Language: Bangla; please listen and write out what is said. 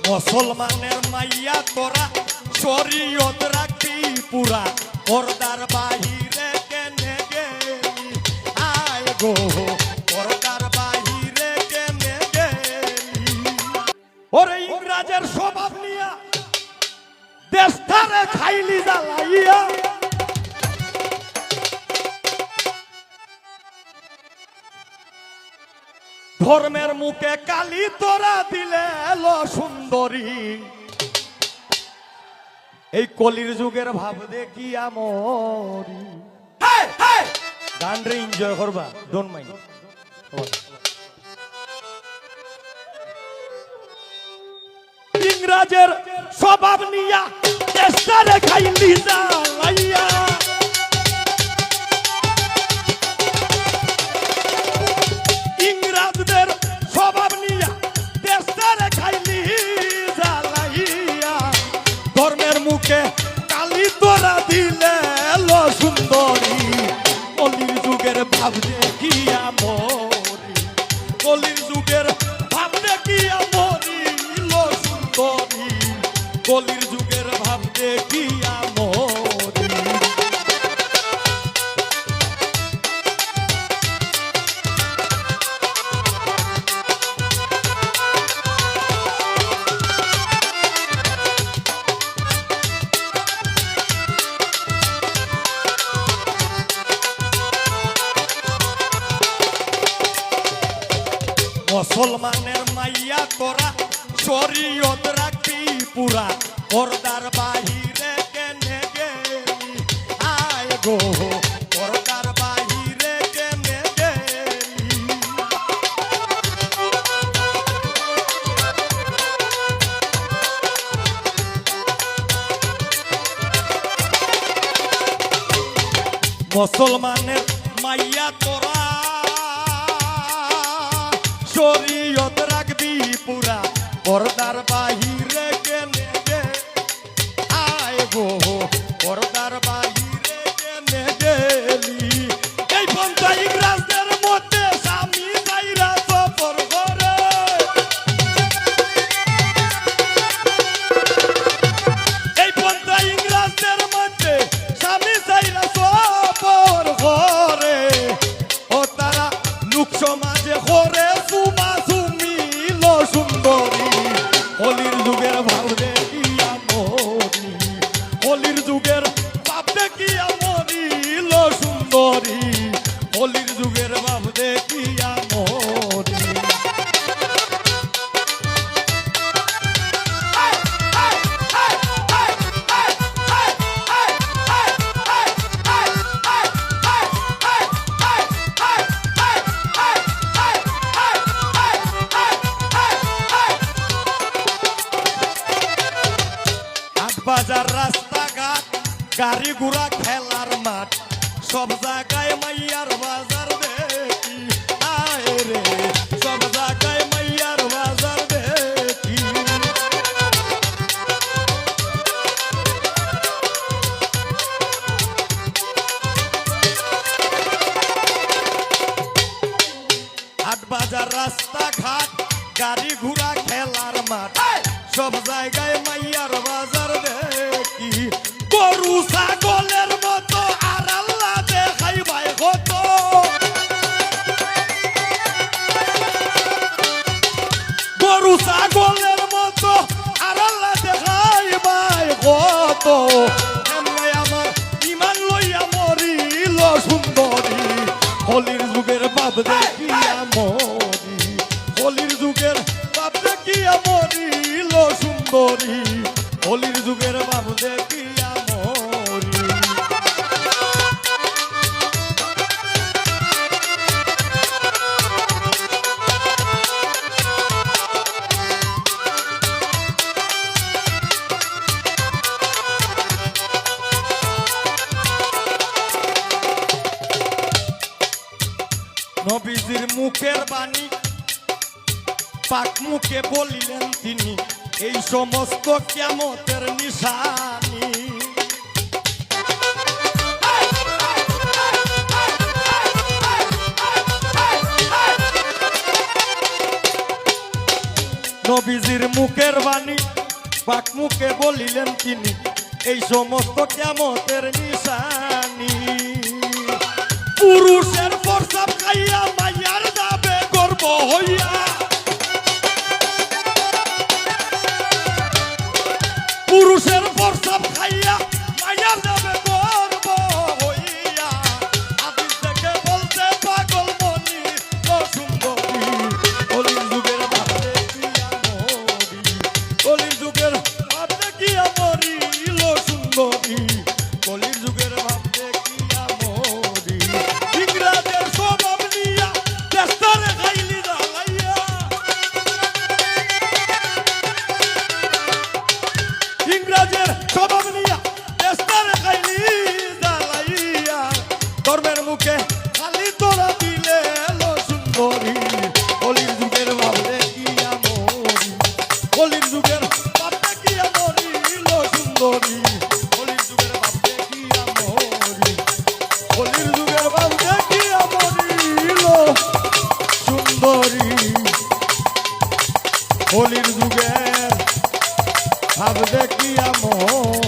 মুসলমানের মাইয়া তোরা শরীয়ত রাখবি পুরা পর্দার বাহিরে কেনে গেলি আয় গো পর্দার বাহিরে কেনে গেলি ওরে ইংরাজের স্বভাব নিয়া দেশটারে খাইলি জ্বালাইয়া ধর্মের মুখে কালি তোরা দিলে এলো সুন্দরী এই কলির যুগের ভাব দেখি আমরি গানরে এনজয় করবা ডোন্ট মাইন্ড ইংরাজের স্বভাব নিয়া দেশটারে খাইলি জ্বালাইয়া ইংরাজদের স্বভাব নিয়া দেশটারে খাইলি জ্বালাইয়া ধর্মের মুখে কালি তোরা দিলে এলো সুন্দরী কলির যুগের ভাব দেখিয়া মরি কলির যুগের ভাব দেখিয়া মরি লো সুন্দরী কলির যুগের ভাব দেখিয়া মরি মুসলমানের মাইয়া তোরা শরীয়ত রাখবি পুরা পর্দার বাহিরে কেনে গেলি আয় গো পর্দার বাহিরে কেনে গেলি মুসলমানের মাইয়া তোরা শরীয়ত রাখবি পুরা পর্দার বাহিরে কেনে গে আয় গো পর্দার বাহিরে কেনে গেলি এই পন্থা ইংরাজদের মধ্যে স্বামী যাইরা সফর করে এই পন্থা ইংরাজদের মধ্যে স্বামী যাইরা সফর করে ও তারা লোক সমাজে করে সুন্দরী কলির যুগের ভাব দেখিয়া মরি কলির যুগের ভাব দেখিয়া মরি লো সুন্দরী কলির যুগের ভাব দেখিয়া মরি বাজার রাস্তাঘাট গাড়ি ঘোড়া খেলার মাঠ সব জায়গায় মাইয়ার বাজার দেখি আয় রে সব জায়গায় মাইয়ার বাজার দেখি হাট বাজার রাস্তাঘাট গাড়ি ঘোড়া খেলার মাঠ সব জায়গায় মাইয়ার বাজার দেখি গরু ছাগলের মতো আর আল্লাহ দেখাই ভাই কত গরু ছাগলের মতো আর আল্লাহ দেখাই ভাই কত এমনি আমার ইমান লইয়া মরিল সুন্দরী কলির যুগের বাপ দেখিয়া মরি কলির যুগের বাপ দেখিয়া মরিল সুন্দরী কলির যুগের বাপ দেখিয়া মরি নবীজির মুখের বাণী পাক মুখে বলিলেন তিনি এই সমস্ত কিয়ামতের নিশানি নবীজির মুখের বাণী পাক মুখে বলিলেন তিনি এই সমস্ত কিয়ামতের নিশানি পুরুষের প্রসাব খাইয়া মাইয়ার যাবে গর্ব হইয়া পুরুষের প্রসাব খাইয়া মাইয়ার যাবে গর্ব হইয়া আদিল থেকে বলতে পাগল মনি ও সুন্দরী কলির যুগের ভাবে কিয়া মরি কলির যুগের ভাবে কিয়া মরি লো সুন্দরী কলির যুগের ভাবে কিয়া মরি ইংরেজের স্বভাব নিয়া দেশটারে খাইলি জ্বালাইয়া ইংরেজের স্বভাব নিয়া দেশটারে খাইলি জ্বালাইয়া ধর্মের মুখে খালি তোরা দিলে লো সুন্দরী কলির যুগের ভাবে কিয়া মরি কলির যুগের ভাবে কিয়া মরি লো সুন্দরী কলির যুগের ভাবে কিয়া মরি কলির যুগের ভাবে কিয়া মরি লো সুন্দরী কলির যুগের ভাবে কিয়া মরি